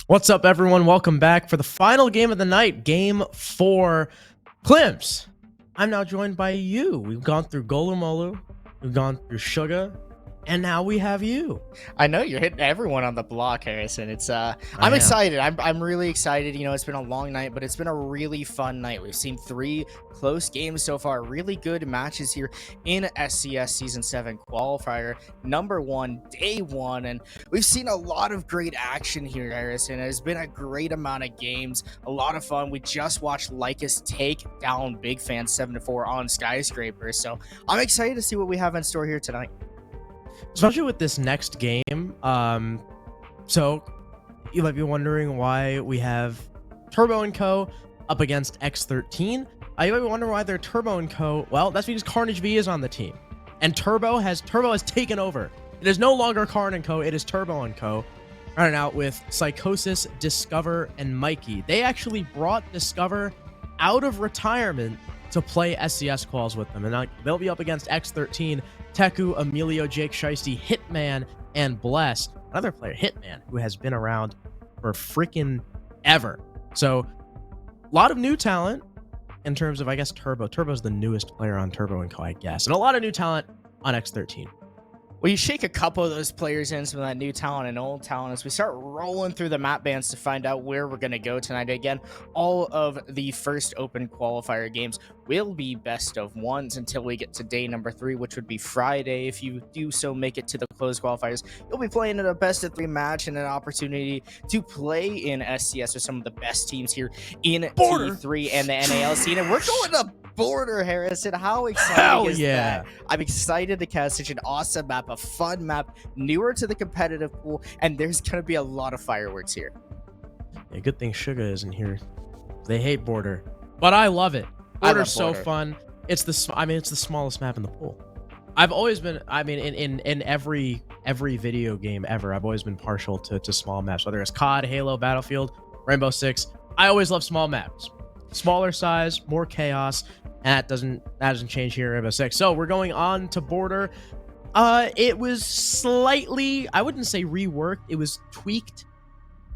What's up, everyone? Welcome back for the final game of the night, Game 4. Klims, I'm now joined by you. We've gone through Golumolu, we've gone through Sugar, and now we have you. I know you're hitting everyone on the block, Harrison. I'm excited. I'm really excited. You know, it's been a long night, but it's been a really fun night. We've seen 3 close games so far. Really good matches here in SCS Season 7 Qualifier number 1, day 1, and we've seen a lot of great action here, Harrison. It's been a great amount of games, a lot of fun. We just watched Lycus take down Big Fan 7-4 on Skyscraper, so I'm excited to see what we have in store here tonight. Especially with this next game. So you might be wondering why we have Turbo & Co. up against X13. You might be wondering why they're Turbo & Co. Well, that's because Carnage V is on the team. And Turbo has taken over. It is no longer Carn & Co. It is Turbo & Co. Running out with Psychosis, Discover, and Mikey. They actually brought Discover out of retirement to play SCS quals with them. And now they'll be up against X13, Teku, Emilio, Jake Shiesty, Hitman, and Bless. Another player, Hitman, who has been around for freaking ever. So, a lot of new talent in terms of, I guess, Turbo. Turbo's the newest player on Turbo & Co., I guess. And a lot of new talent on X13. Well, you shake a couple of those players in, some of that new talent and old talent, as we start rolling through the map bands to find out where we're going to go tonight. Again, all of the first open qualifier games will be best of ones until we get to day number 3, which would be Friday. If you do so make it to the closed qualifiers, you'll be playing in a best of 3 match and an opportunity to play in SCS with some of the best teams here in T3 and the NAL scene. And we're going to Border, Harrison. How exciting is that? I'm excited to cast such an awesome map, a fun map, newer to the competitive pool, and there's going to be a lot of fireworks here. Yeah, good thing Sugar isn't here. They hate Border, but I love it. Border's so fun. It's the smallest map in the pool. I've always been, in every video game ever, I've always been partial to small maps, whether it's COD, Halo, Battlefield, Rainbow Six. I always love small maps. Smaller size, more chaos, and that doesn't change here in Rainbow Six. So we're going on to Border. It was slightly, I wouldn't say reworked, it was tweaked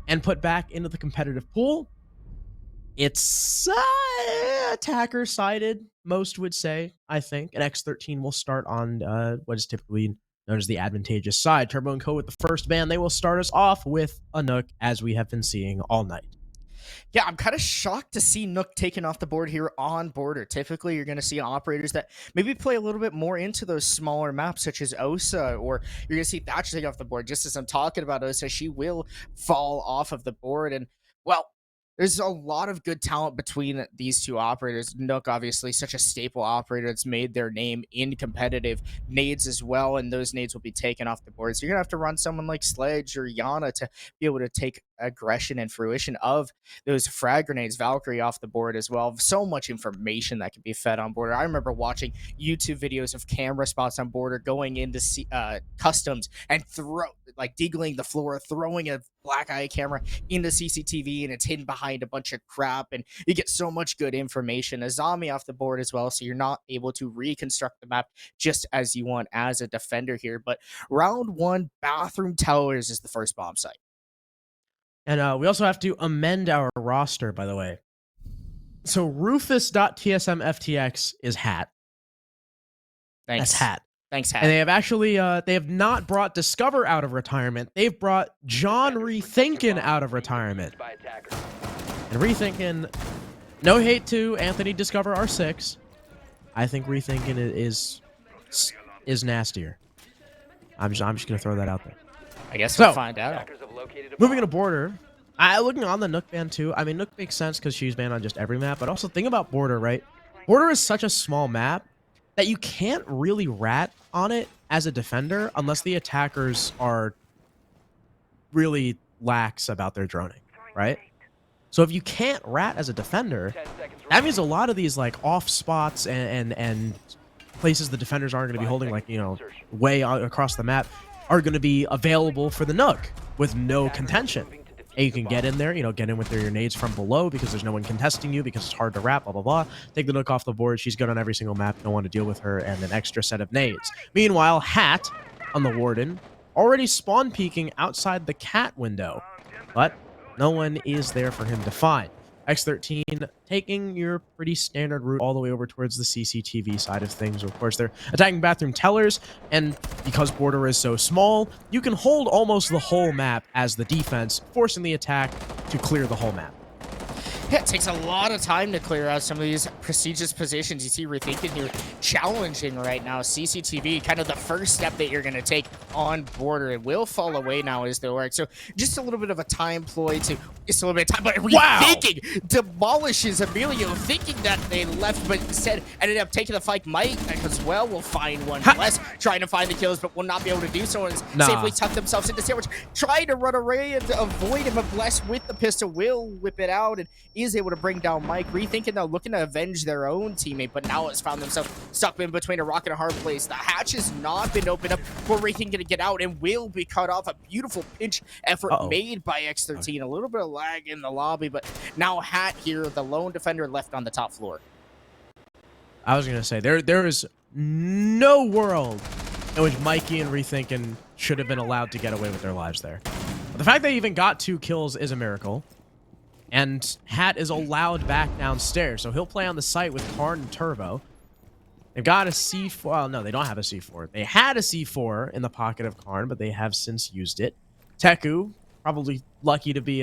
and put back into the competitive pool. It's attacker sided, most would say, I think. And X13 will start on what is typically known as the advantageous side. Turbo & Co. with the first ban. They will start us off with a Nook, as we have been seeing all night. Yeah, I'm kind of shocked to see Nook taken off the board here on Border. Typically, you're going to see operators that maybe play a little bit more into those smaller maps, such as Osa, or you're going to see Thatcher take off the board. Just as I'm talking about Osa, she will fall off of the board. And, well, there's a lot of good talent between these two operators. Nook, obviously, such a staple operator that's made their name in competitive nades as well, and those nades will be taken off the board. So you're going to have to run someone like Sledge or Yana to be able to take aggression and fruition of those frag grenades. Valkyrie off the board as well. So much information that can be fed on Border. I remember watching YouTube videos of camera spots on Border going into customs and deagling the floor, throwing a black eye camera into CCTV, and it's hidden behind a bunch of crap, and you get so much good information. Azami off the board as well, so you're not able to reconstruct the map just as you want as a defender here. But round 1, Bathroom Towers is the first bomb site. And we also have to amend our roster, by the way. So Rufus.tsmftx is Hat. Thanks. That's Hat. Thanks, Hat. And they have actually, they have not brought Discover out of retirement. They've brought John Rethinkin out of retirement. And Rethinkin, no hate to Anthony Discover R6. I think Rethinkin is nastier. I'm just gonna throw that out there. I guess we'll find out. Moving into Border, looking on the Nook ban too. I mean, Nook makes sense because she's banned on just every map, but also think about Border, right? Border is such a small map that you can't really rat on it as a defender unless the attackers are really lax about their droning, right? So if you can't rat as a defender, that means a lot of these like off spots and places the defenders aren't going to be holding, like, you know, way across the map, are going to be available for the Nook with no contention. And you can get in there, you know, get in with your nades from below because there's no one contesting you, because it's hard to wrap, blah, blah, blah. Take the Nook off the board. She's good on every single map. Don't want to deal with her, and an extra set of nades. Meanwhile, Hat on the Warden already spawn peeking outside the cat window. But No one is there for him to find. X13 taking your pretty standard route all the way over towards the CCTV side of things. Of course, they're attacking bathroom tellers, and because border is so small, you can hold almost the whole map as the defense, forcing the attack to clear the whole map. Yeah, it takes a lot of time to clear out some of these prestigious positions. You see Rethinking here challenging right now. CCTV, kind of the first step that you're going to take on border. It will fall away now as they work. So just a little bit of a time ploy to just a little bit of time. But Rethinking demolishes Emilio, thinking that they left, but instead ended up taking the fight. Mike as well will find one less, trying to find the kills, but will not be able to do so. And safely tuck themselves into sandwich, trying to run away and avoid him. But Bless with the pistol will whip it out and is able to bring down Mike. Rethinking though, looking to avenge their own teammate, but now has found themselves stuck in between a rock and a hard place. The hatch has not been opened up for Rethinking to get out and will be cut off. A beautiful pinch effort made by X13. A little bit of lag in the lobby, but now Hat here, the lone defender left on the top floor. I was gonna say there is no world in which Mikey and Rethinking should have been allowed to get away with their lives there. But the fact they even got 2 kills is a miracle. And Hat is allowed back downstairs, so he'll play on the site with Karn and Turbo. They've got a C4. Well, no, they don't have a C4. They had a C4 in the pocket of Karn, but they have since used it. Teku, probably lucky to be,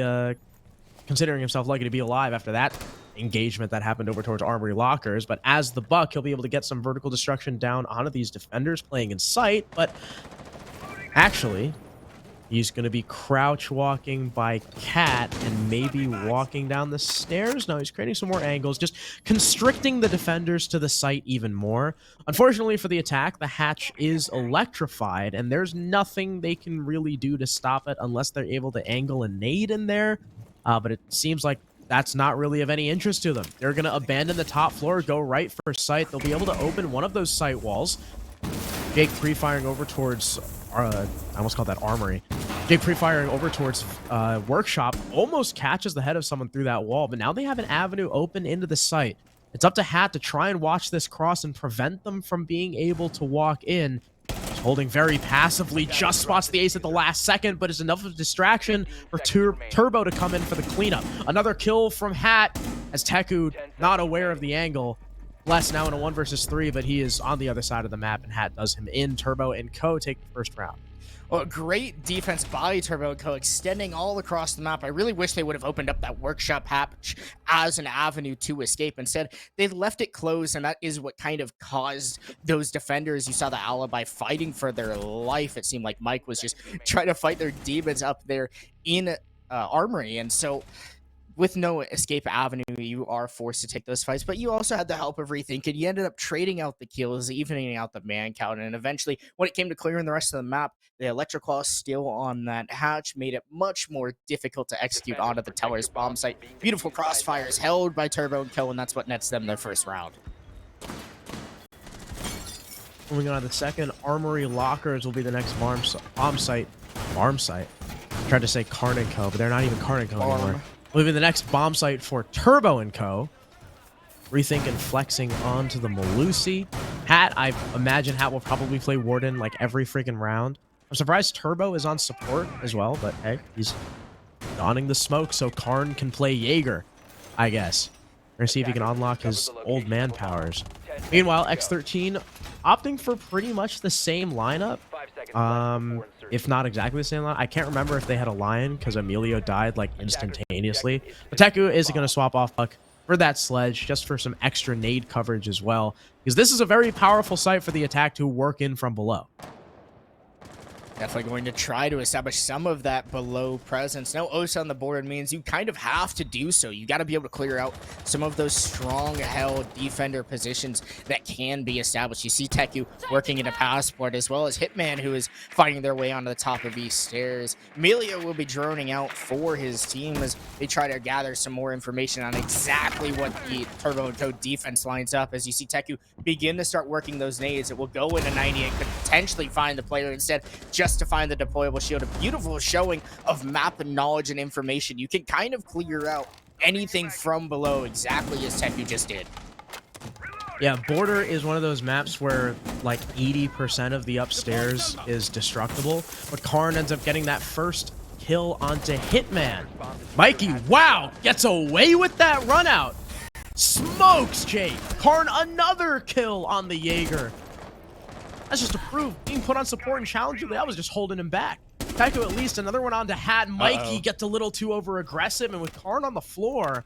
considering himself lucky to be alive after that engagement that happened over towards Armory Lockers. But as the Buck, he'll be able to get some vertical destruction down onto these defenders playing in sight. But actually, he's going to be crouch walking by Cat and maybe walking down the stairs. No, he's creating some more angles, just constricting the defenders to the site even more. Unfortunately for the attack, the hatch is electrified, and there's nothing they can really do to stop it unless they're able to angle a nade in there. But it seems like that's not really of any interest to them. They're going to abandon the top floor, go right for site. They'll be able to open one of those site walls. Jake pre-firing over towards... I almost called that Armory. Jake pre-firing over towards Workshop almost catches the head of someone through that wall, but now they have an avenue open into the site. It's up to Hat to try and watch this cross and prevent them from being able to walk in. He's holding very passively, just spots the ace at the last second, but it's enough of a distraction for Turbo to come in for the cleanup. Another kill from Hat as Teku, not aware of the angle. Bless now in a 1 versus 3, but he is on the other side of the map, and Hat does him in. Turbo and Co take the first round. Well, great defense by Turbo and Co, extending all across the map. I really wish they would have opened up that Workshop hatch as an avenue to escape. Instead, they left it closed, and that is what kind of caused those defenders. You saw the Alibi fighting for their life. It seemed like Mike was just trying to fight their demons up there in Armory, and so... with no escape avenue, you are forced to take those fights, but you also had the help of Rethinking. You ended up trading out the kills, evening out the man count, and eventually, when it came to clearing the rest of the map, the electric claw still on that hatch made it much more difficult to execute onto the teller's bomb site. Beautiful crossfires held by Turbo and Co, and that's what nets them their first round. Moving on to the second, Armory Lockers will be the next bomb site. Farm site. I tried to say Karn and Co, but they're not even Karn and Co anymore. Will be the next bomb site for Turbo and Co. Rethinking flexing onto the Malusi. Hat, I imagine Hat will probably play Warden like every freaking round. I'm surprised Turbo is on support as well, but hey, he's donning the smoke so Karn can play Jaeger, I guess. We're gonna see if he can unlock his old man powers. Meanwhile, X13 opting for pretty much the same lineup. If not exactly the same line. I can't remember if they had a lion because Emilio died like instantaneously. But Teku is going to swap off Buck for that sledge just for some extra nade coverage as well, because this is a very powerful site for the attack to work in from below. Definitely going to try to establish some of that below presence. No Osa on the board means you kind of have to do so. You got to be able to clear out some of those strong held defender positions that can be established. You see Teku working in a passport, as well as Hitman, who is fighting their way onto the top of these stairs. Emilio will be droning out for his team as they try to gather some more information on exactly what the Turbo and Co defense lines up. As you see Teku begin to start working those nades, it will go into 90 and could potentially find the player instead, just to find the deployable shield. A beautiful showing of map and knowledge and information. You can kind of clear out anything from below exactly as Teku just did. Yeah, Border is one of those maps where like 80% of the upstairs is destructible, but Karn ends up getting that first kill onto Hitman. Mikey, wow, gets away with that run out. Smokes Jake. Karn, another kill on the Jaeger. That's just to prove being put on support and challenging. That was just holding him back. Taku at least another one on to Hat. Mikey gets a little too over aggressive, and with Karn on the floor,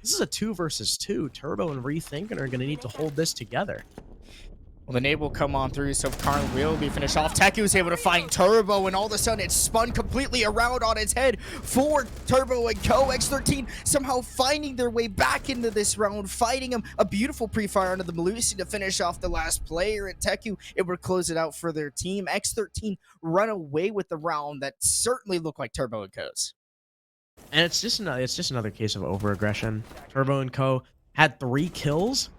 this is a 2 versus 2. Turbo and Rethinking are going to need to hold this together. Well, the nade will come on through, so Karn will be finished off. Teku is able to find Turbo, and all of a sudden it's spun completely around on its head for Turbo and Co. X13 somehow finding their way back into this round, fighting him. A beautiful pre-fire onto the Malusi to finish off the last player, and Teku able to close it out for their team. X13 run away with the round that certainly looked like Turbo and Co.'s. And it's just another case of over-aggression. Turbo and Co. had 3 kills.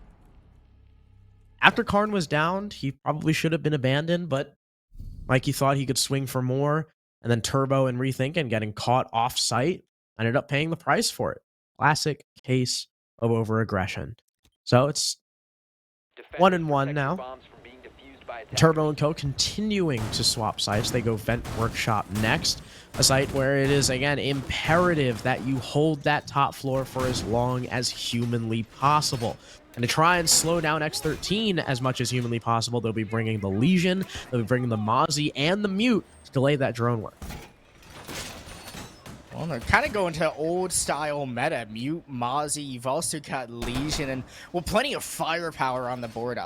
After Karn was downed, he probably should have been abandoned, but Mikey thought he could swing for more, and then Turbo and Rethinking getting caught off-site ended up paying the price for it. Classic case of over-aggression. So it's 1-1 now. Turbo and Co. continuing to swap sites. They go Vent Workshop next, a site where it is, again, imperative that you hold that top floor for as long as humanly possible. And to try and slow down X13 as much as humanly possible, they'll be bringing the Legion, they'll be bringing the Mozzie, and the Mute to delay that drone work. Well, they're kind of going to old-style meta. Mute, Mozzie, you've also got Legion, and, well, plenty of firepower on the board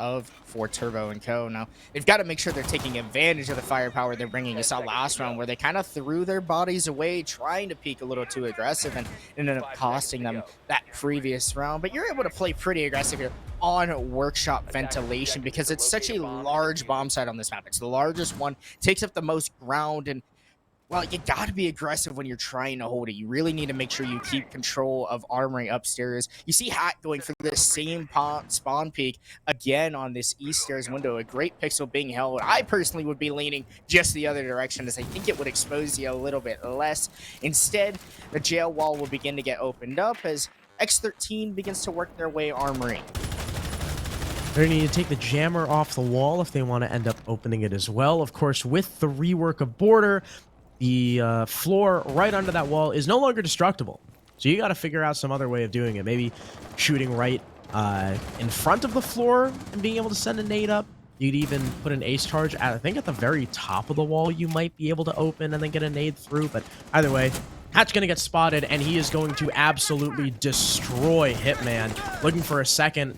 for Turbo and Co. Now, they've got to make sure they're taking advantage of the firepower they're bringing. You saw last round where they kind of threw their bodies away, trying to peek a little too aggressive, and ended up costing them that previous round. But you're able to play pretty aggressive here on Workshop Ventilation because it's such a large bomb site on this map. It's the largest one, takes up the most ground, and well, you got to be aggressive when you're trying to hold it. You really need to make sure you keep control of armory upstairs. You see Hat going for the same spawn peak again on this east stairs window. A great pixel being held. I personally would be leaning just the other direction as I think it would expose you a little bit less. Instead, the jail wall will begin to get opened up as X13 begins to work their way armory. They're going to need to take the jammer off the wall if they want to end up opening it as well. Of course, with the rework of Border, the floor right under that wall is no longer destructible. So you got to figure out some other way of doing it. Maybe shooting right in front of the floor and being able to send a nade up. You'd even put an ace charge at, I think, at the very top of the wall you might be able to open and then get a nade through. But either way, Hat's going to get spotted, and he is going to absolutely destroy Hitman. Looking for a second,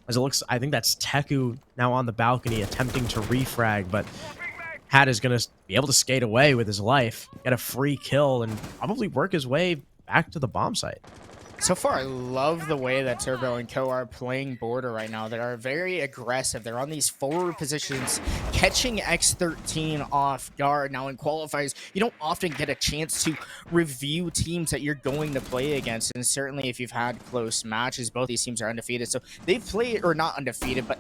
as it looks, I think that's Teku now on the balcony attempting to refrag, but Hat is going to be able to skate away with his life, get a free kill, and probably work his way back to the bomb site. So far, I love the way that Turbo and Co. are playing Border right now. They are very aggressive. They're on these forward positions, catching X13 off guard. Now, in qualifiers, you don't often get a chance to review teams that you're going to play against. And certainly, if you've had close matches, both these teams are undefeated. So they've played, or not undefeated, but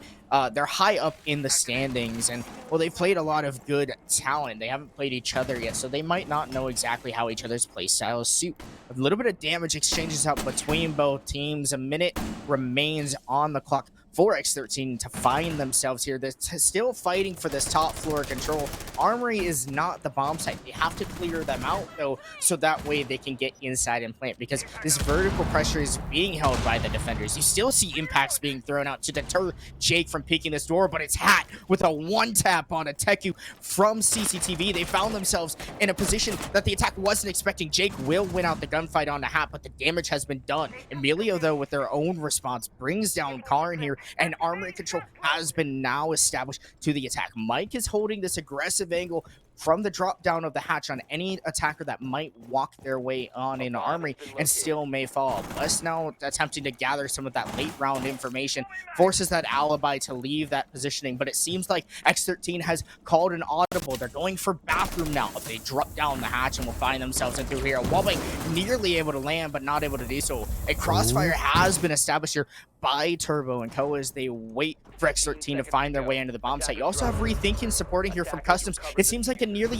they're high up in the standings. And, well, they've played a lot of good talent. They haven't played each other yet, so they might not know exactly how each other's play styles suit. A little bit of damage exchanges up between both teams. A minute remains on the clock for X13 to find themselves here. They're still fighting for this top floor control. Armory is not the bomb site. They have to clear them out, though, so that way they can get inside and plant, because this vertical pressure is being held by the defenders. You still see impacts being thrown out to deter Jake from peeking this door, but it's Hat with a one-tap on a Teku from CCTV. They found themselves in a position that the attack wasn't expecting. Jake will win out the gunfight on the Hat, but the damage has been done. Emilio, though, with their own response, brings down Karn here, and armory control has been now established to the attack. Mike is holding this aggressive angle from the drop down of the hatch on any attacker that might walk their way on in armory and still may fall. Bless now attempting to gather some of that late round information, forces that alibi to leave that positioning, but it seems like X13 has called an audible. They're going for bathroom now. They drop down the hatch and will find themselves in through here. Wobbling nearly able to land, but not able to do so. A crossfire has been established here by Turbo and Co. as they wait for X13 to find their way into the bomb site. You also have Rethinking supporting here from Customs. It seems like a nearly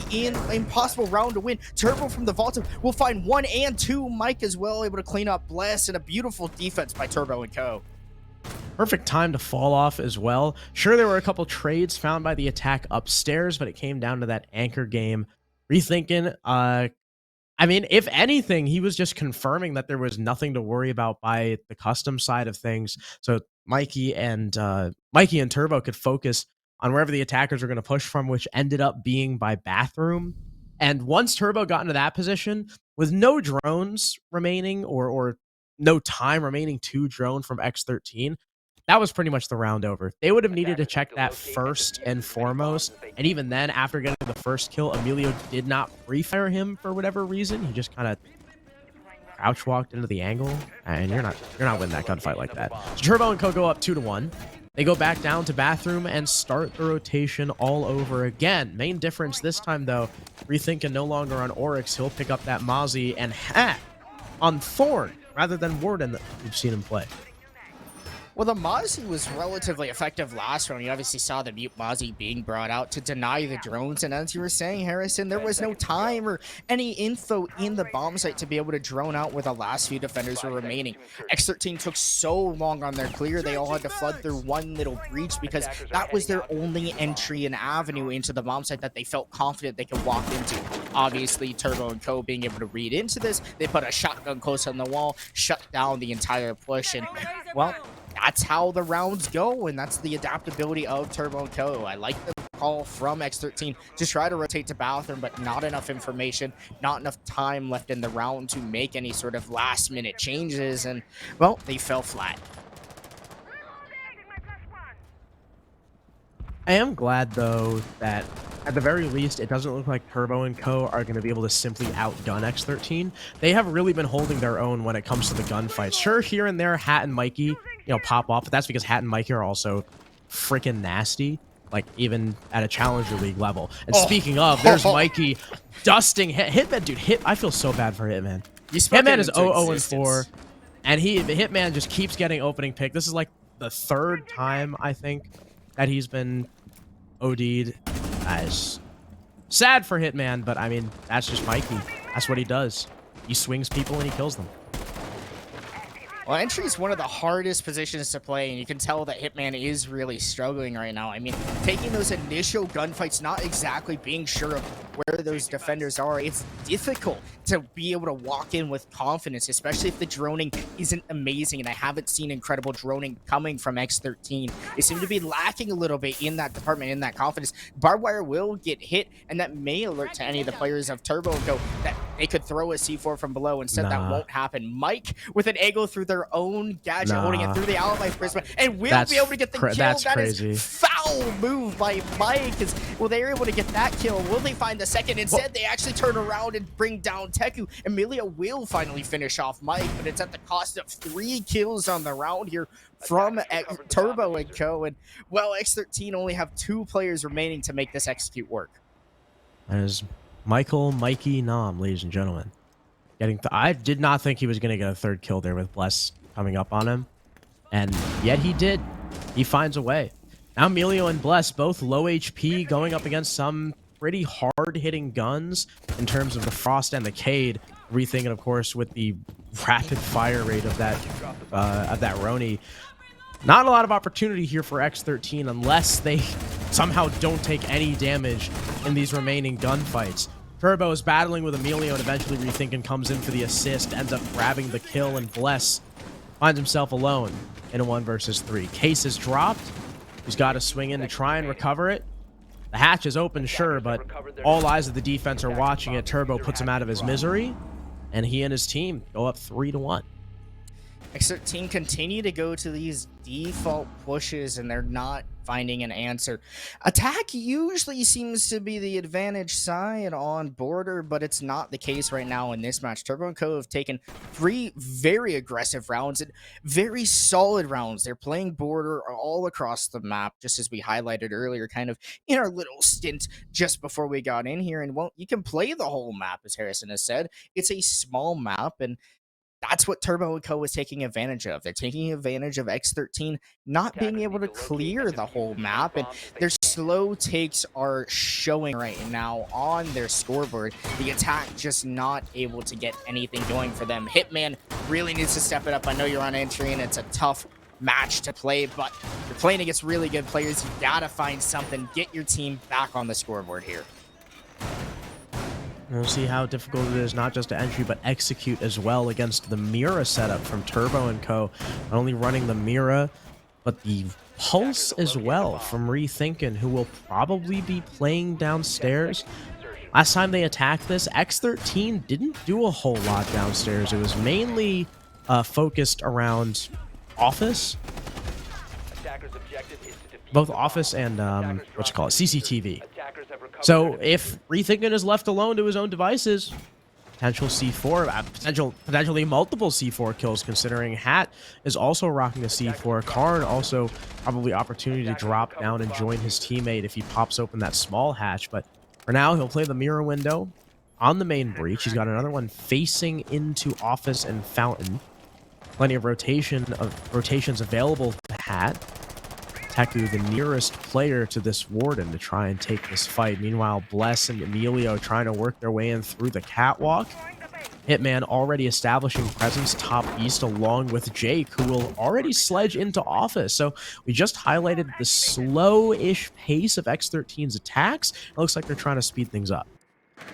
impossible round to win. Turbo from the vault will find 1 and 2. Mike as well able to clean up Bless, and a beautiful defense by Turbo and Co. Perfect time to fall off as well. Sure, there were a couple trades found by the attack upstairs, but it came down to that anchor game. Rethinking I mean, if anything, he was just confirming that there was nothing to worry about by the custom side of things. So Mikey and Turbo could focus on wherever the attackers were going to push from, which ended up being by bathroom. And once Turbo got into that position, with no drones remaining or no time remaining to drone from X13, that was pretty much the round over. They would have needed to check that first and foremost. And even then, after getting the first kill, Emilio did not pre-fire him for whatever reason. He just kind of crouch walked into the angle, and you're not winning that gunfight like that. So Turbo and Co go up 2-1. They go back down to bathroom and start the rotation all over again. Main difference this time, though, rethinking no longer on Oryx. He'll pick up that Mozzie and hat on Thorn rather than Warden that we've seen him play. Well, the Mozzie was relatively effective last round. You obviously saw the mute Mozzie being brought out to deny the drones. And as you were saying, Harrison, there was no time or any info in the bomb site to be able to drone out where the last few defenders were remaining. X13 took so long on their clear, they all had to flood through one little breach because that was their only entry and avenue into the bomb site that they felt confident they could walk into. Obviously, Turbo and Co being able to read into this, they put a shotgun close on the wall, shut down the entire push, and, well, that's how the rounds go, and that's the adaptability of Turbo and Co. I like the call from X13 to try to rotate to bathroom, but not enough information, not enough time left in the round to make any sort of last-minute changes, and, well, they fell flat. I am glad, though, that at the very least, it doesn't look like Turbo and Co. are going to be able to simply outgun X13. They have really been holding their own when it comes to the gunfights. Sure, here and there, Hat and Mikey, pop off, but that's because Hat and Mikey are also freaking nasty, like, even at a Challenger League level. And speaking of, there's Mikey dusting Hitman. Dude, I feel so bad for Hitman. Hitman is 0-0-4, and Hitman just keeps getting opening pick. This is, like, the third time, I think, that he's been OD'd. Nice. Sad for Hitman, but I mean, that's just Mikey. That's what he does. He swings people and he kills them. Well, entry is one of the hardest positions to play, and you can tell that Hitman is really struggling right now. I mean, taking those initial gunfights, not exactly being sure of where those defenders are, it's difficult to be able to walk in with confidence, especially if the droning isn't amazing, and I haven't seen incredible droning coming from X13. They seem to be lacking a little bit in that department, in that confidence. Barbed wire will get hit, and that may alert to any of the players of Turbo and Go that they could throw a C4 from below. Instead, that won't happen. Mike with an angle through their own gadget, holding it through the ally prism, and will be able to get the kill. That's that crazy. Is foul move by Mike. Well, they were able to get that kill. Will they find the second? Instead, they actually turn around and bring down Teku. Emilio will finally finish off Mike, but it's at the cost of 3 kills on the round here from Turbo and Co. And, well, X13 only have 2 players remaining to make this execute work. That is Mikey Nam, ladies and gentlemen. I did not think he was going to get a third kill there with Bless coming up on him, and yet he did. He finds a way. Now Emilio and Bless, both low HP, going up against some pretty hard-hitting guns in terms of the Frost and the Cade. Rethinking, of course, with the rapid fire rate of that Roni. Not a lot of opportunity here for X13 unless they somehow don't take any damage in these remaining gunfights. Turbo is battling with Emilio and eventually Rethinking comes in for the assist, ends up grabbing the kill, and Bless finds himself alone in a 1 versus 3. Case is dropped. He's got to swing in to try and recover it. The hatch is open, sure, but all eyes of the defense are watching it. Turbo puts him out of his misery, and he and his team go up 3-1. X13 continue to go to these default pushes, and they're not finding an answer. Attack usually seems to be the advantage side on border, but it's not the case right now in this match. Turbo and Co have taken 3 very aggressive rounds and very solid rounds. They're playing border all across the map, just as we highlighted earlier, kind of in our little stint just before we got in here. And, well, you can play the whole map, as Harrison has said. It's a small map, and that's what Turbo and Co is taking advantage of. They're taking advantage of X13 not being able to clear the whole map, and their slow takes are showing right now on their scoreboard. The attack just not able to get anything going for them. Hitman really needs to step it up. I know you're on entry, and it's a tough match to play, but you're playing against really good players. You gotta find something. Get your team back on the scoreboard here. We'll see how difficult it is, not just to entry, but execute as well against the Mira setup from Turbo and Co. Not only running the Mira, but the Pulse as well from Rethinkin, who will probably be playing downstairs. Last time they attacked this, X13 didn't do a whole lot downstairs. It was mainly focused around Office. Both Office and, CCTV. So if Rethinkin is left alone to his own devices, potential C4, potentially multiple C4 kills, considering Hat is also rocking a C4. Karn also probably opportunity to drop down and join his teammate if he pops open that small hatch. But for now, he'll play the mirror window on the main breach. He's got another one facing into Office and Fountain. Plenty of rotations available to Hat. Teku, the nearest player to this Warden, to try and take this fight. Meanwhile, Bless and Emilio trying to work their way in through the catwalk. Hitman already establishing presence top east along with Jake, who will already sledge into Office. So we just highlighted the slow-ish pace of X13's attacks. It looks like they're trying to speed things up.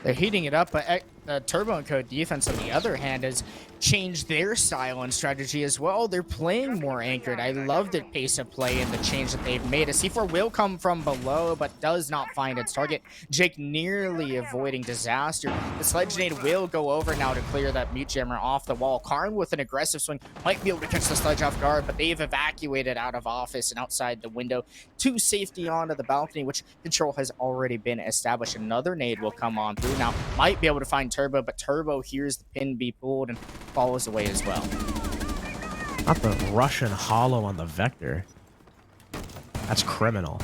They're heating it up, but Turbo and Co. defense, on the other hand, has changed their style and strategy as well. They're playing more anchored. I love the pace of play and the change that they've made. A C4 will come from below, but does not find its target. Jake nearly avoiding disaster. The sledge nade will go over now to clear that mute jammer off the wall. Karn with an aggressive swing might be able to catch the sledge off guard, but they've evacuated out of Office and outside the window to safety onto the balcony, which control has already been established. Another nade will come on through now. Might be able to find Turbo, but Turbo hears the pin be pulled and follows away as well. Not the Russian hollow on the Vector. That's criminal.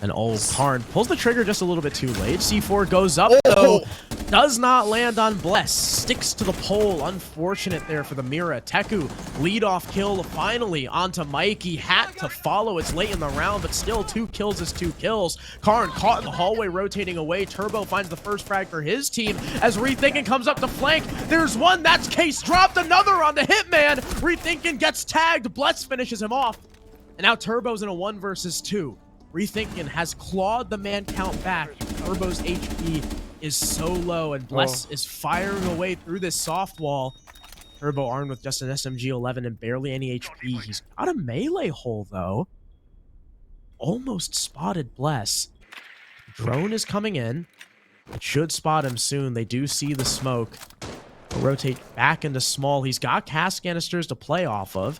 And old Karn pulls the trigger just a little bit too late. C4 goes up, though. Does not land on Bless. Sticks to the pole. Unfortunate there for the Mira. Teku, lead-off kill finally onto Mikey. Hat to follow. It's late in the round, but still 2 kills is 2 kills. Karn caught in the hallway, rotating away. Turbo finds the first frag for his team as Rethinkin comes up to flank. There's one. That's Case. Dropped another on the Hitman. Rethinkin gets tagged. Bless finishes him off. And now Turbo's in a 1 versus 2. Rethinkin has clawed the man count back. Turbo's HP is so low, and Bless is firing away through this soft wall. Turbo armed with just an SMG-11 and barely any HP. He's got a melee hole, though. Almost spotted Bless. Drone is coming in. It should spot him soon. They do see the smoke. He'll rotate back into small. He's got cast canisters to play off of.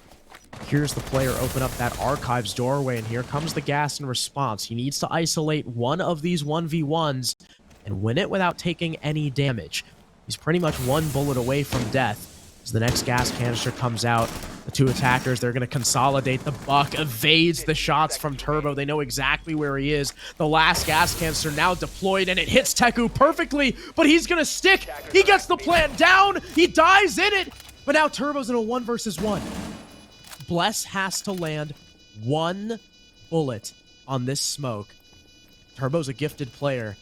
Here's the player open up that Archives doorway, and here comes the gas in response. He needs to isolate one of these 1v1s and win it without taking any damage. He's pretty much 1 bullet away from death. As the next gas canister comes out, the 2 attackers, they're going to consolidate. The Buck evades the shots from Turbo. They know exactly where he is. The last gas canister now deployed, and it hits Teku perfectly, but he's going to stick. He gets the plant down. He dies in it, but now Turbo's in a 1 versus 1. Bless has to land 1 bullet on this smoke. Turbo's a gifted player,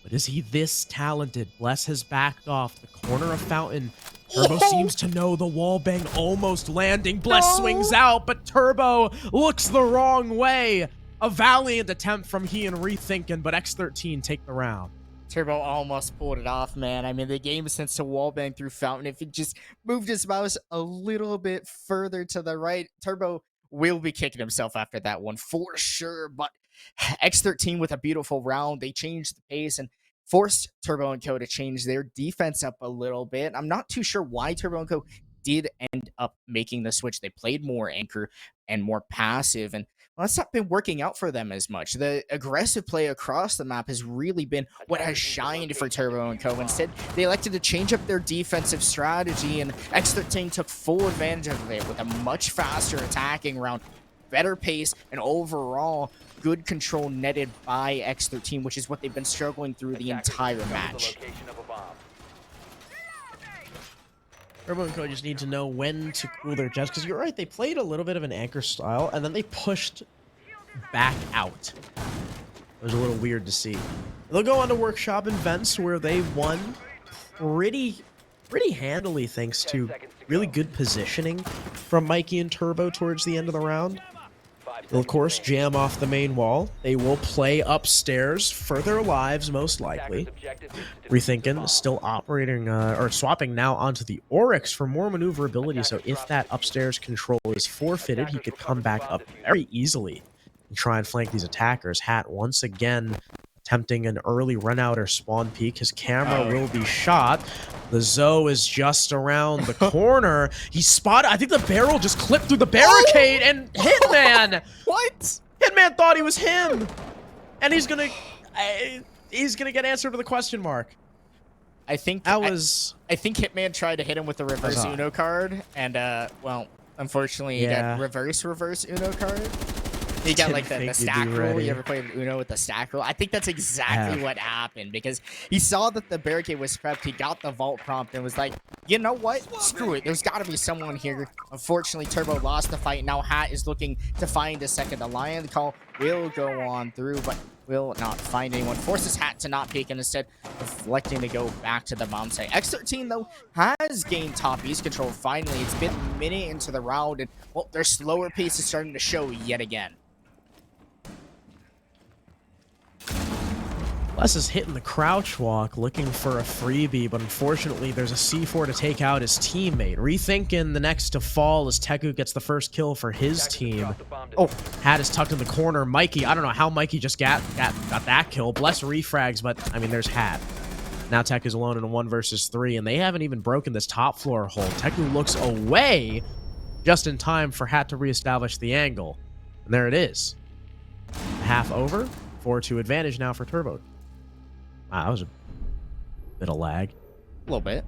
but is he this talented? Bless has backed off the corner of Fountain. Turbo seems to know the wall bang almost landing. Bless swings out, but Turbo looks the wrong way. A valiant attempt from he and Rethinkin, but X13 take the round. Turbo almost pulled it off, man. I mean, the game sends to wallbang through Fountain. If he just moved his mouse a little bit further to the right, Turbo will be kicking himself after that one for sure. But X13 with a beautiful round. They changed the pace and forced Turbo and Co. to change their defense up a little bit. I'm not too sure why Turbo and Co. did end up making the switch. They played more anchor and more passive, and well, that's not been working out for them as much. The aggressive play across the map has really been what has shined for Turbo and Co. Instead, they elected to change up their defensive strategy, and X13 took full advantage of it with a much faster attacking round, better pace, and overall good control netted by X13, which is what they've been struggling through the entire match. Turbo and Co. just need to know when to cool their jets, because you're right, they played a little bit of an anchor style, and then they pushed back out. It was a little weird to see. They'll go on to Workshop and Vents, where they won pretty handily, thanks to really good positioning from Mikey and Turbo towards the end of the round. They'll, of course, jam off the main wall. They will play upstairs for their lives, most likely. Rethinking, still operating, or swapping now onto the Oryx for more maneuverability, so if that upstairs control is forfeited, he could come back up very easily and try and flank these attackers. Hat once again attempting an early run out or spawn peek. His camera will be shot. The Zoe is just around the corner. He spotted, I think the barrel just clipped through the barricade and Hitman. What? Hitman thought he was him. And he's gonna get answered with a question mark. I think that was. I think Hitman tried to hit him with the reverse Uno card, and well, unfortunately, he got reverse Uno card. He got like the stack roll. You ever played Uno with the stack roll? I think that's exactly what happened, because he saw that the barricade was prepped. He got the vault prompt and was like, you know what? Screw it. There's got to be someone here. Unfortunately, Turbo lost the fight. Now Hat is looking to find a second. The Lion call will go on through, but will not find anyone. Forces Hat to not peek and instead reflecting to go back to the bomb site. X13, though, has gained top east control finally. It's been a minute into the round, and, well, their slower pace is starting to show yet again. Les is hitting the crouch walk, looking for a freebie, but unfortunately there's a C4 to take out his teammate. Rethinking the next to fall as Teku gets the first kill for his team. Oh, Hat is tucked in the corner. Mikey, I don't know how Mikey just got that kill. Bless refrags, but I mean, there's Hat. Now Tech is alone in a 1 versus 3, and they haven't even broken this top floor hold. Teku looks away just in time for Hat to reestablish the angle. And there it is. Half over. 4-2 advantage now for Turbo. Wow, that was a bit of lag. A little bit.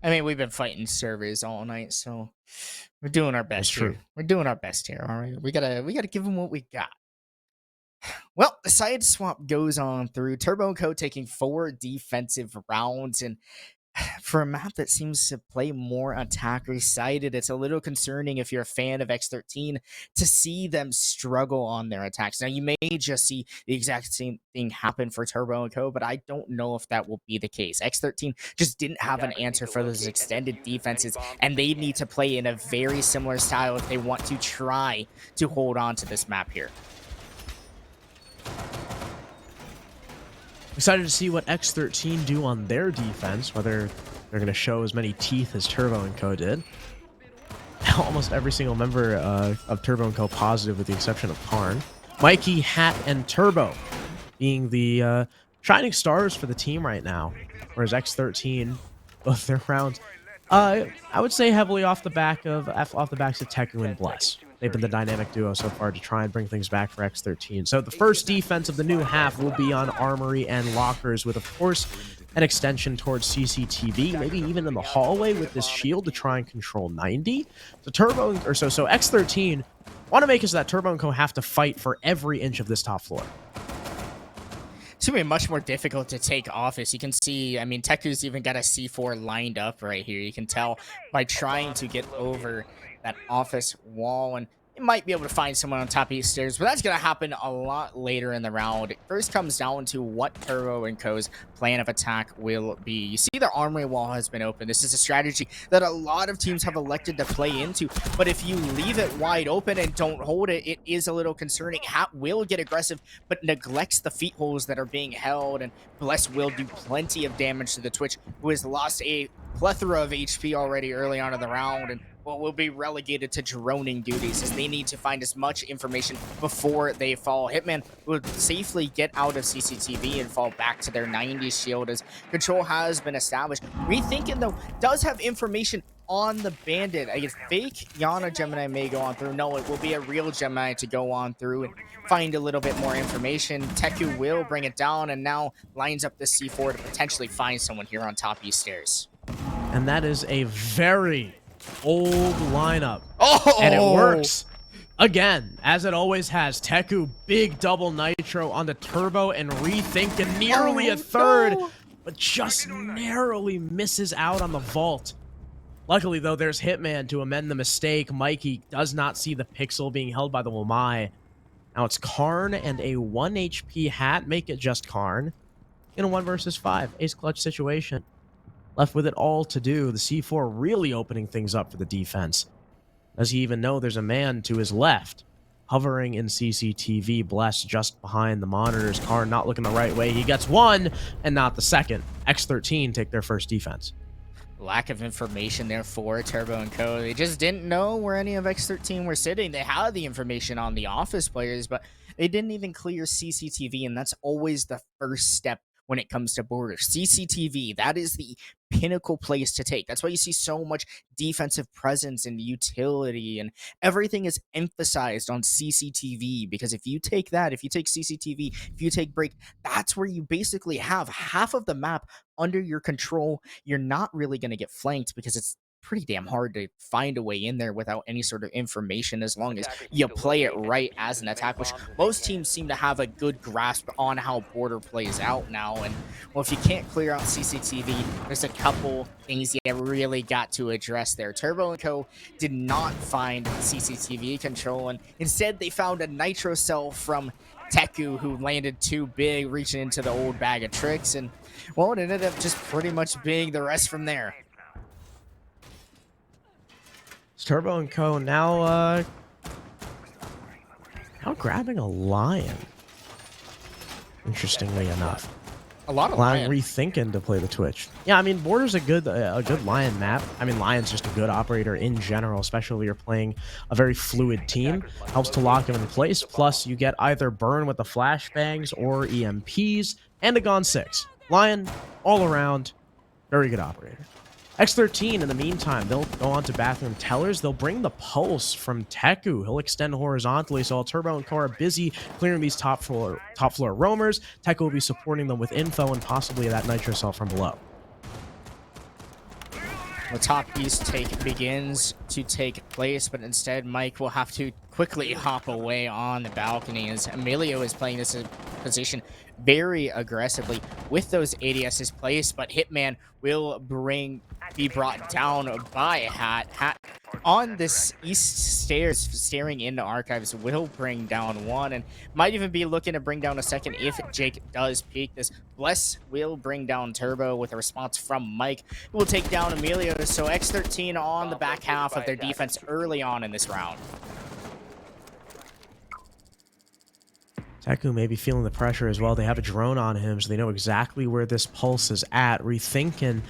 I mean, we've been fighting servers all night, so we're doing our best here. We're doing our best here, all right? We gotta give them what we got. Well, the side swap goes on through. Turbo & Co. taking 4 defensive rounds, and for a map that seems to play more attacker-sided, it's a little concerning if you're a fan of X13 to see them struggle on their attacks. Now, you may just see the exact same thing happen for Turbo & Co., but I don't know if that will be the case. X13 just didn't have an answer for those extended defenses, and they need to play in a very similar style if they want to try to hold on to this map here. Excited to see what X13 do on their defense, whether they're going to show as many teeth as Turbo & Co. did. Almost every single member of Turbo & Co. positive with the exception of Karn. Mikey, Hat, and Turbo being the shining stars for the team right now, whereas X13, both their rounds, I would say heavily off the backs of Teku and Bless. They've been the dynamic duo so far to try and bring things back for X13. So the first defense of the new half will be on Armory and Lockers with, of course, an extension towards CCTV, maybe even in the hallway with this shield to try and control 90. So X13 want to make it so that Turbo & Co. have to fight for every inch of this top floor. It's going to be much more difficult to take office. You can see, I mean, Teku's even got a C4 lined up right here. You can tell by trying to get over that office wall, and you might be able to find someone on top of these stairs, but that's going to happen a lot later in the round. It first comes down to what Turbo & Co.'s plan of attack will be. You see the armory wall has been open. This is a strategy that a lot of teams have elected to play into, but if you leave it wide open and don't hold it, it is a little concerning. Hat will get aggressive, but neglects the feet holes that are being held, and Bless will do plenty of damage to the Twitch, who has lost a plethora of HP already early on in the round, and will be relegated to droning duties as they need to find as much information before they fall. Hitman will safely get out of CCTV and fall back to their 90 shield as control has been established. Rethinking, though, does have information on the bandit. I guess fake Yana Gemini may go on through. No, it will be a real Gemini to go on through and find a little bit more information. Teku will bring it down and now lines up the C4 to potentially find someone here on top of these stairs. And that is a very old lineup. Oh! And it works. Again, as it always has. Teku, big double nitro on the Turbo and Rethinking nearly a third, but just narrowly misses out on the vault. Luckily, though, there's Hitman to amend the mistake. Mikey does not see the pixel being held by the Wamai. Now it's Karn and a 1 HP Hat. Make it just Karn in a 1 versus 5 ace clutch situation. Left with it all to do. The C4 really opening things up for the defense. Does he even know there's a man to his left? hovering in CCTV. Bless just behind the monitors. Karn not looking the right way. He gets one and not the second. X13 take their first defense. Lack of information there for Turbo and Co. They just didn't know where any of X13 were sitting. They had the information on the office players, but they didn't even clear CCTV, and that's always the first step when it comes to border. CCTV, that is the pinnacle place to take. That's why you see so much defensive presence and utility, and everything is emphasized on CCTV, because if you take that, if you take CCTV, if you take break, that's where you basically have half of the map under your control. You're not really going to get flanked because it's pretty damn hard to find a way in there without any sort of information, as long as you play it right as an attack, which most teams seem to have a good grasp on how border plays out now. And well, if you can't clear out CCTV, there's a couple things you really got to address there. Turbo and Co. did not find CCTV control, and instead they found a nitro cell from Teku, who landed too big, reaching into the old bag of tricks, and well, it ended up just pretty much being the rest from there. Turbo and Co. now grabbing a lion. Interestingly enough, a lot of lion rethinking to play the Twitch. Yeah, I mean, Border's a good lion map. I mean, Lion's just a good operator in general, especially when you're playing a very fluid team. Helps to lock him in place. Plus, you get either burn with the flashbangs or EMPs and a Gone 6. Lion, all around, very good operator. X13, in the meantime, they'll go on to bathroom tellers. They'll bring the pulse from Teku. He'll extend horizontally, so while Turbo and Co are busy clearing these top floor roamers, Teku will be supporting them with info and possibly that nitro cell from below. The top east take begins to take place, but instead Mike will have to quickly hop away on the balcony, as Emilio is playing this position very aggressively with those ADSs placed, but Hitman will be brought down by Hat. Hat on this east stairs, staring into archives, will bring down one, and might even be looking to bring down a second if Jake does peek this. Bless will bring down Turbo with a response from Mike, who will take down Emilio. So X13 on the back half of their defense early on in this round. Teku may be feeling the pressure as well. They have a drone on him, so they know exactly where this pulse is at. Rethinking,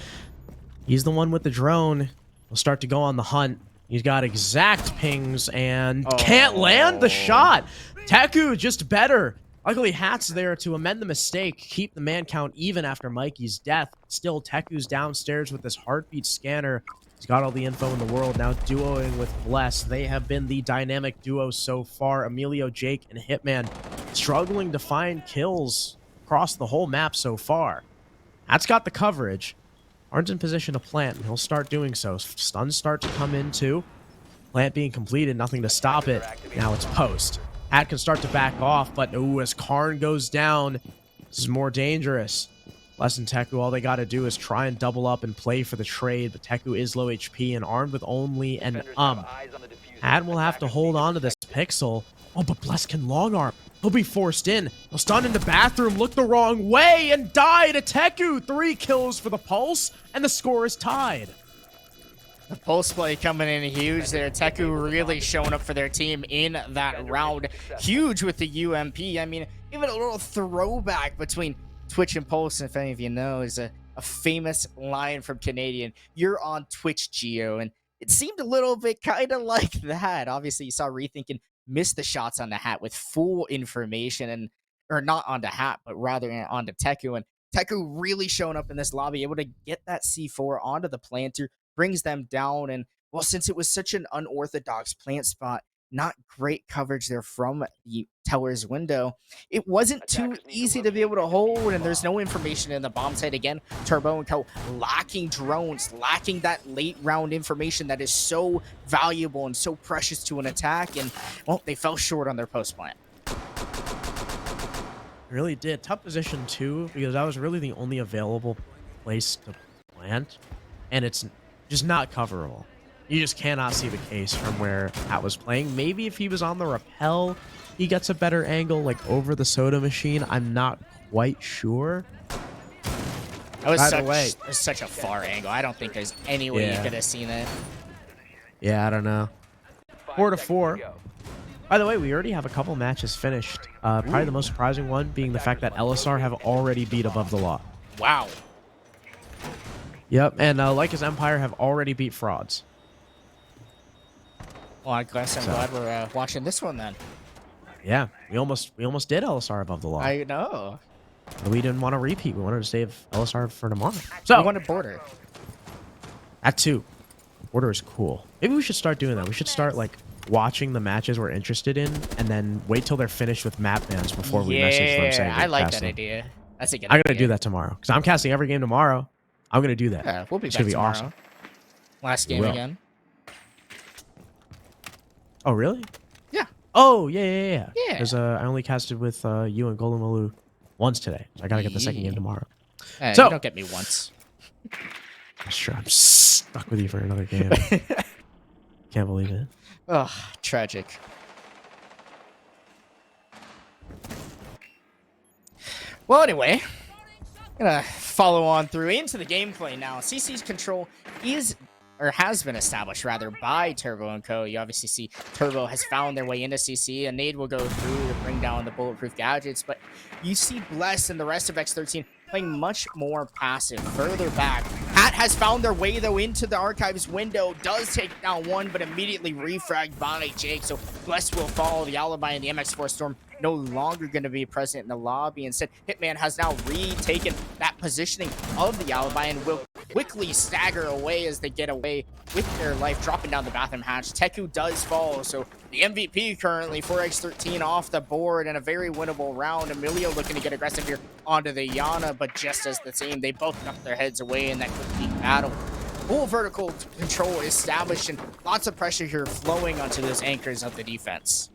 he's the one with the drone. He'll start to go on the hunt. He's got exact pings and can't land the shot. Teku just better. Luckily, Hat's there to amend the mistake, keep the man count even after Mikey's death. Still, Teku's downstairs with this heartbeat scanner. He's got all the info in the world, now duoing with Bless. They have been the dynamic duo so far. Emilio, Jake, and Hitman struggling to find kills across the whole map so far. Hat's got the coverage. Arn's in position to plant, and he'll start doing so. Stuns start to come in too. Plant being completed, nothing to stop it. Now it's post. Hat can start to back off, but as Karn goes down, this is more dangerous. Bless and Teku, all they got to do is try and double up and play for the trade, but Teku is low HP and armed with only an Hat will have to hold on to this pixel. Oh, but Bless can long arm. He'll be forced in. He'll stun in the bathroom, look the wrong way, and die to Teku. 3 kills for the Pulse, and the score is tied. The Pulse play coming in huge there. Teku really showing up for their team in that round. Huge with the UMP. I mean, even a little throwback between Twitch and Pulse, if any of you know, is a famous line from Canadian. You're on Twitch, Geo. And it seemed a little bit kind of like that. Obviously, you saw Rethinking miss the shots on the Hat with full information, or not on the Hat, but rather onto Teku. And Teku really showing up in this lobby, able to get that C4 onto the planter, brings them down. And well, since it was such an unorthodox plant spot, not great coverage there from the teller's window, it wasn't too easy to be able to hold, and there's no information in the bomb site. Again, Turbo and Co lacking drones, lacking that late round information that is so valuable and so precious to an attack, and well, they fell short on their post plant. Really did. Tough position too, because that was really the only available place to plant, and it's just not coverable. You just cannot see the case from where Hat was playing. Maybe if he was on the rappel, he gets a better angle, like over the soda machine. I'm not quite sure. That was such a far angle. I don't think there's any way you could have seen it. Yeah, I don't know. 4-4. By the way, we already have a couple matches finished. Probably the most surprising one being the fact that LSR have already beat Above the Law. Wow. Yep, and Lycus Empire have already beat Frauds. Well, I guess I'm glad we're watching this one then. Yeah, we almost did LSR Above the Law. I know. But we didn't want to repeat. We wanted to save LSR for tomorrow. So we wanted Border. That too. Border is cool. Maybe we should start doing that. We should start like watching the matches we're interested in, and then wait till they're finished with map bans before we message them saying I like that them. idea. That's a good I'm gonna do that tomorrow because I'm casting every game tomorrow. I'm gonna do that. Yeah, we'll be it's back gonna be tomorrow. awesome. Last game again. Oh really? Yeah. Oh yeah. Yeah. Because I only casted with you and Golden Maloo once today. So I gotta get the second game tomorrow. So you don't get me once. That's true. I'm stuck with you for another game. Can't believe it. Oh, tragic. Well, anyway, gonna follow on through into the gameplay now. CC's control is, or has been established rather, by Turbo and Co. You obviously see Turbo has found their way into CC, and Nade will go through to bring down the bulletproof gadgets, but you see Bless and the rest of X13 playing much more passive, further back. Hat has found their way, though, into the Archives window, does take down one, but immediately refragged by Jake, so Bless will follow. The Alibi and the MX4 Storm no longer going to be present in the lobby. Instead, Hitman has now retaken that positioning of the Alibi and will quickly stagger away as they get away with their life, dropping down the bathroom hatch. Teku does fall, so the MVP currently for X13 off the board and a very winnable round. Emilio looking to get aggressive here onto the Yana, but just as the same, they both ducked their heads away in that quick peek battle. Full vertical control established and lots of pressure here flowing onto those anchors of the defense.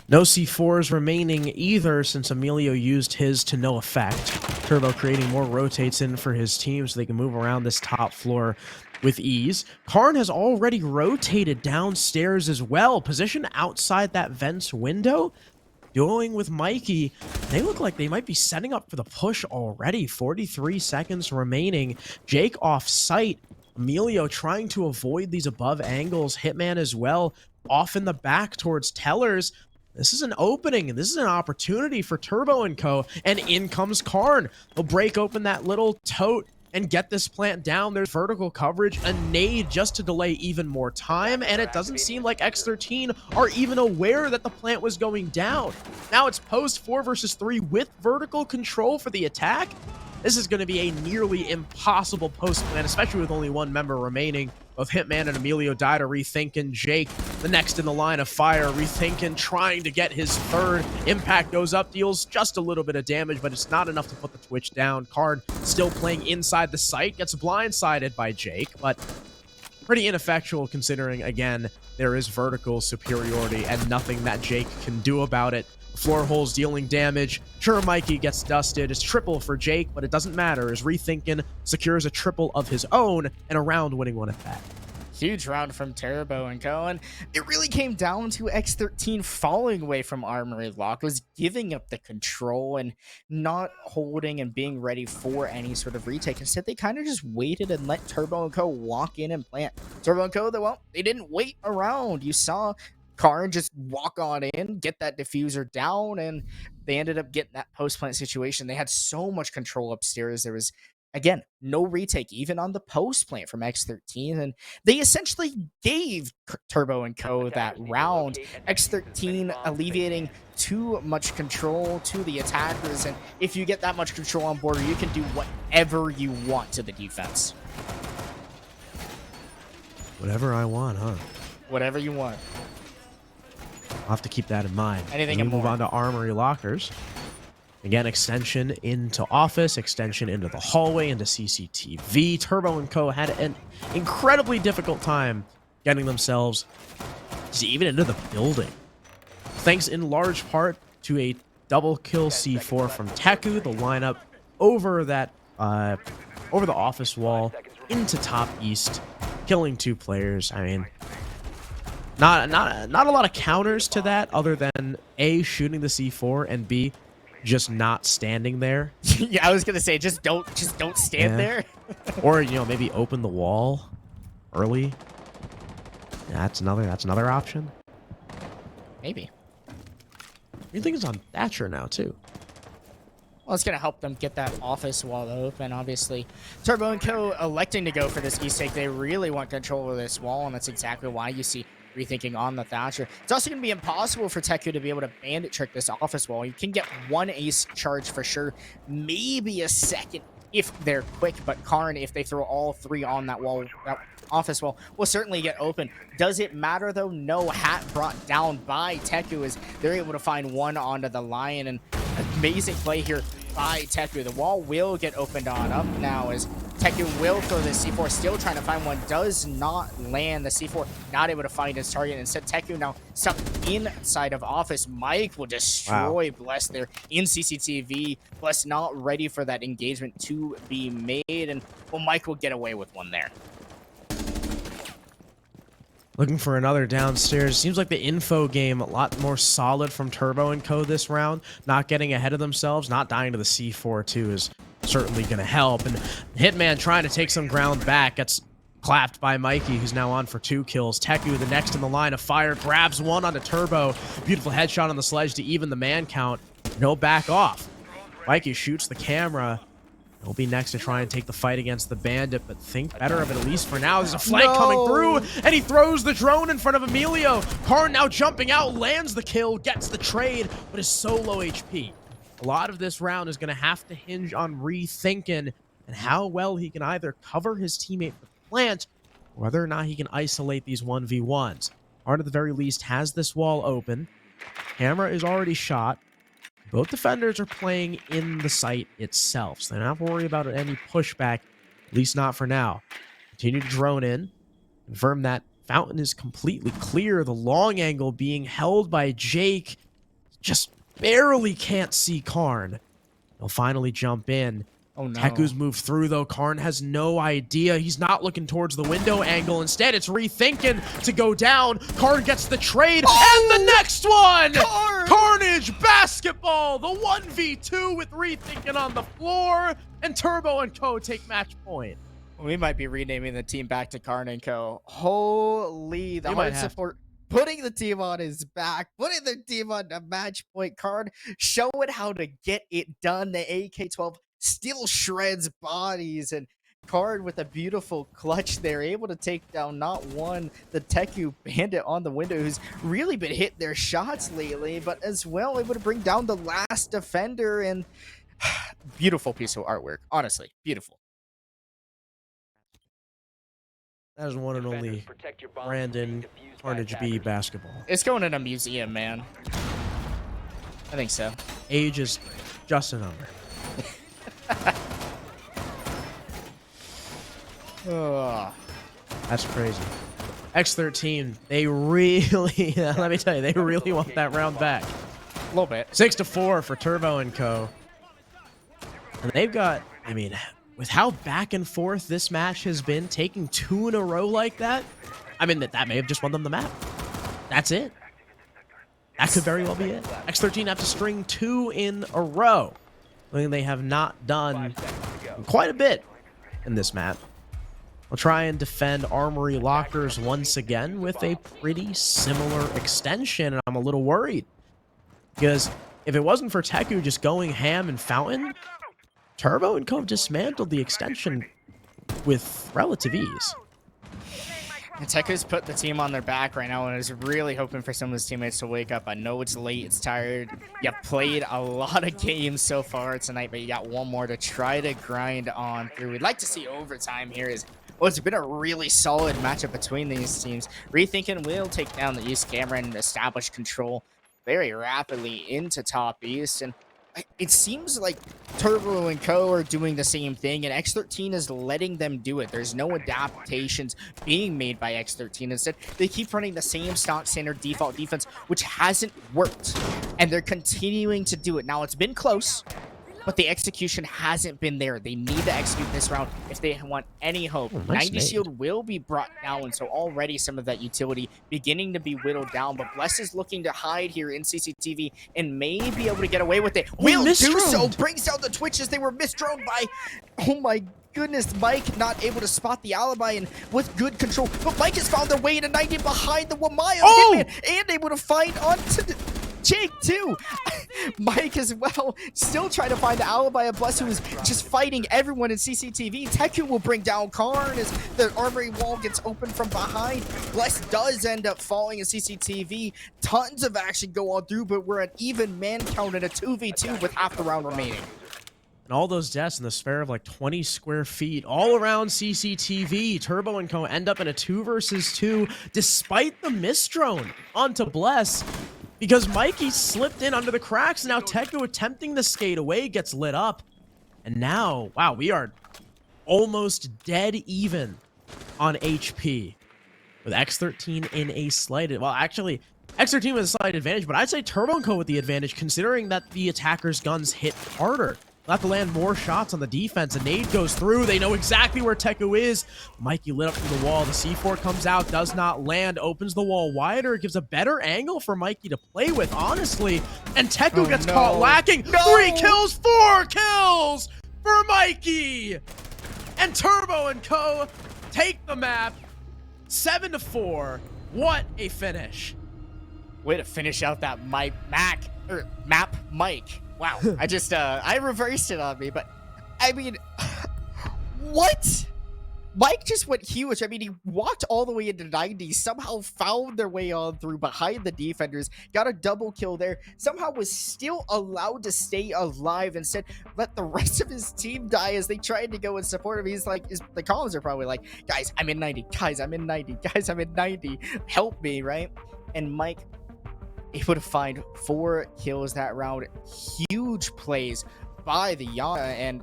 No C4s remaining either, since Emilio used his to no effect. Turbo creating more rotates in for his team so they can move around this top floor with ease. Karn has already rotated downstairs as well, positioned outside that vents window. Dueling with Mikey, they look like they might be setting up for the push already. 43 seconds remaining. Jake off site. Emilio trying to avoid these above angles. Hitman as well, off in the back towards Tellers. This is an opening, and this is an opportunity for Turbo and Co. And in comes Karn. They'll break open that little tote and get this plant down. There's vertical coverage, a nade just to delay even more time, and it doesn't seem like X13 are even aware that the plant was going down. Now it's post 4 versus 3 with vertical control for the attack. This is going to be a nearly impossible post plan, especially with only one member remaining. Both Hitman and Emilio die to Rethinking. Jake, the next in the line of fire, Rethinking, trying to get his third. Impact goes up, deals just a little bit of damage, but it's not enough to put the Twitch down. Card still playing inside the site, gets blindsided by Jake, but pretty ineffectual considering, again, there is vertical superiority and nothing that Jake can do about it. Floor holes dealing damage. Sure, Mikey gets dusted. It's triple for Jake, but it doesn't matter as Rethinking secures a triple of his own and a round winning one at that. Huge round from Turbo and Co. And it really came down to X13 falling away from Armory Lock, was giving up the control and not holding and being ready for any sort of retake. Instead, they kind of just waited and let Turbo and Co. walk in and plant. Turbo and Co., well, they didn't wait around. You saw Karn just walk on in, get that diffuser down, and they ended up getting that post-plant situation. They had so much control upstairs. There was, again, no retake, even on the post-plant from X13, and they essentially gave Turbo and Co. that round. X13 alleviating too much control to the attackers, and if you get that much control on border, you can do whatever you want to the defense. Whatever I want, huh? Whatever you want. I'll have to keep that in mind. Anything and and move on to Armory Lockers. Again, extension into office, extension into the hallway, into CCTV. Turbo and Co. had an incredibly difficult time getting themselves even into the building. Thanks in large part to a double kill C4 from Teku, the lineup over that over the office wall into top east, killing 2 players. I mean, not a lot of counters to that other than A, shooting the C4, and B, just not standing there. Yeah, I was gonna say just don't stand there. Or, you know, maybe open the wall early. Yeah, that's another option. Maybe. You think it's on Thatcher now, too? Well, it's going to help them get that office wall open, obviously. Turbo and Co. electing to go for this East take. They really want control of this wall, and that's exactly why you see rethinking on the Thatcher. It's also going to be impossible for Teku to be able to bandit trick this office wall. You can get one ace charge for sure, maybe a second if they're quick, but Karn, if they throw all three on that wall, that office wall will certainly get open. Does it matter though? No. Hat brought down by Teku as they're able to find one onto the Lion, and amazing play here by Teku. The wall will get opened on up now as Teku will throw the C4, still trying to find one, does not land. The C4 not able to find his target. Instead, Teku now stuck inside of office. Mike will destroy Bless there in CCTV. Bless not ready for that engagement to be made, and well, Mike will get away with one there. Looking for another downstairs. Seems like the info game a lot more solid from Turbo and Co. this round. Not getting ahead of themselves, not dying to the C4 too is certainly going to help. And Hitman trying to take some ground back. Gets clapped by Mikey, who's now on for 2 kills. Teku, the next in the line of fire, grabs one onto Turbo. Beautiful headshot on the sledge to even the man count. No back off. Mikey shoots the camera. He'll be next to try and take the fight against the bandit, but think better of it, at least for now. There's a flank coming through, and he throws the drone in front of Emilio. Karn now jumping out, lands the kill, gets the trade, but is so low HP. A lot of this round is going to have to hinge on rethinking and how well he can either cover his teammate with plant, or whether or not he can isolate these 1v1s. Karn, at the very least, has this wall open. Camera is already shot. Both defenders are playing in the site itself, so they don't have to worry about any pushback, at least not for now. Continue to drone in. Confirm that fountain is completely clear. The long angle being held by Jake. Just barely can't see Karn. He'll finally jump in. Oh no. Teku's moved through, though. Karn has no idea. He's not looking towards the window angle. Instead, it's rethinking to go down. Karn gets the trade, and the next one! Carnage basketball! The 1v2 with rethinking on the floor, and Turbo and Co. take match point. We might be renaming the team back to Karn and Co. Holy, the hard support. Putting the team on his back, putting the team on the match point card, showing how to get it done. The AK-12 still shreds bodies, and Karn with a beautiful clutch there, able to take down not one, the Teku bandit on the window, who's really been hitting their shots lately, but as well able to bring down the last defender, and beautiful piece of artwork. Honestly, beautiful. That is one and only Brandon Carnage B basketball. It's going in a museum, man. I think so. Age is just a number. That's crazy. X13, they really, let me tell you, they really want that round back. A little bit. 6-4 for Turbo and Co. And they've got, I mean, with how back and forth this match has been, taking 2 in a row like that, I mean, that may have just won them the map. That's it. That could very well be it. X13 have to string 2 in a row. Something they have not done quite a bit in this map. We'll try and defend Armory Lockers once again with a pretty similar extension, and I'm a little worried. Because if it wasn't for Teku just going ham and Fountain, Turbo and Co. dismantled the extension with relative ease. And Teku's put the team on their back right now and is really hoping for some of his teammates to wake up. I know it's late, it's tired. You played a lot of games so far tonight, but you got one more to try to grind on through. We'd like to see overtime here. Well, it's been a really solid matchup between these teams. Rethinking will take down the East Camera and establish control very rapidly into top East. And it seems like Turbo and Co. are doing the same thing, and X13 is letting them do it. There's no adaptations being made by X13. Instead, they keep running the same stock standard default defense, which hasn't worked, and they're continuing to do it. Now, it's been close, but the execution hasn't been there. They need to execute this round if they want any hope. 90 shield will be brought down, so already some of that utility beginning to be whittled down, but Bless is looking to hide here in CCTV and may be able to get away with it. Will do so, brings down the Twitches. They were misdroned by, oh my goodness, Mike not able to spot the alibi and with good control. But Mike has found their way into 90 behind the Wamaya Hitman and able to find onto the Jake too. Mike as well, still trying to find the alibi of Bless, who is just fighting everyone in CCTV. Teku will bring down Karn as the armory wall gets opened from behind. Bless does end up falling in CCTV. Tons of action go on through, but we're an even man count at a 2v2 with half the round remaining. And all those deaths in the sphere of like 20 square feet all around CCTV. Turbo and Co end up in a 2 versus 2 despite the misdrone onto Bless, because Mikey slipped in under the cracks, and now Teku attempting to skate away gets lit up. And now, wow, we are almost dead even on HP with X13 in a slight, well, actually, X13 with a slight advantage, but I'd say Turbo & Co with the advantage, considering that the attackers' guns hit harder. They'll have to land more shots on the defense. A nade goes through. They know exactly where Teku is. Mikey lit up through the wall. The C4 comes out, does not land, opens the wall wider. It gives a better angle for Mikey to play with, honestly. And Teku gets caught lacking. 3 kills, 4 kills for Mikey. And Turbo & Co take the map 7-4. What a finish. Way to finish out that map, Mike. Wow, I reversed it on me, but I mean, what? Mike just went huge. I mean, he walked all the way into 90, somehow found their way on through behind the defenders, got a double kill there, somehow was still allowed to stay alive, instead let the rest of his team die as they tried to go and support him. He's like, the columns are probably like, guys, I'm in 90, guys, I'm in 90, guys, I'm in 90, help me, right? And Mike able to find 4 kills that round. Huge plays by the Yana and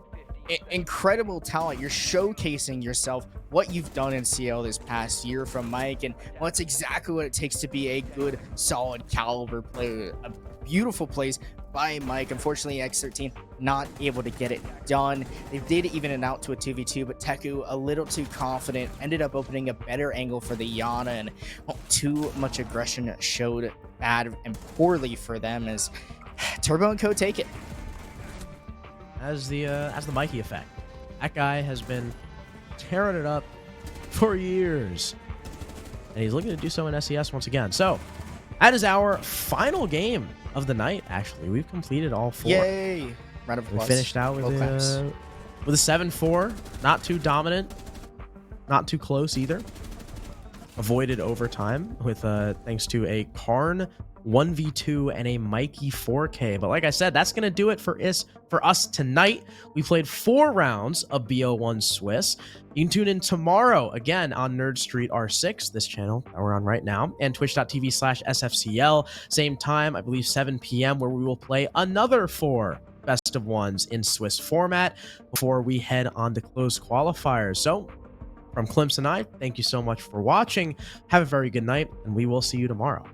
incredible talent. You're showcasing yourself, what you've done in CL this past year from Mike, and well, it's exactly what it takes to be a good, solid caliber player. Beautiful plays by Mike. Unfortunately, X13 not able to get it done. They did even it out to a 2v2, but Teku a little too confident, ended up opening a better angle for the Yana, and well, too much aggression showed bad and poorly for them as Turbo & Co take it. As the Mikey effect. That guy has been tearing it up for years, and he's looking to do so in SCS once again. So that is our final game of the night. Actually, we've completed all 4. Yay! Round of applause. We finished out with a 7-4. Not too dominant, not too close either. Avoided overtime with thanks to a Karn 1v2 and a Mikey 4K. But like I said, that's gonna do it for us tonight. We played 4 rounds of BO1 Swiss. You can tune in tomorrow again on Nerd Street R6, this channel that we're on right now, and twitch.tv/SFCL. Same time, I believe 7 p.m., where we will play another 4 best of ones in Swiss format before we head on to close qualifiers. So from Klims and I, thank you so much for watching. Have a very good night, and we will see you tomorrow.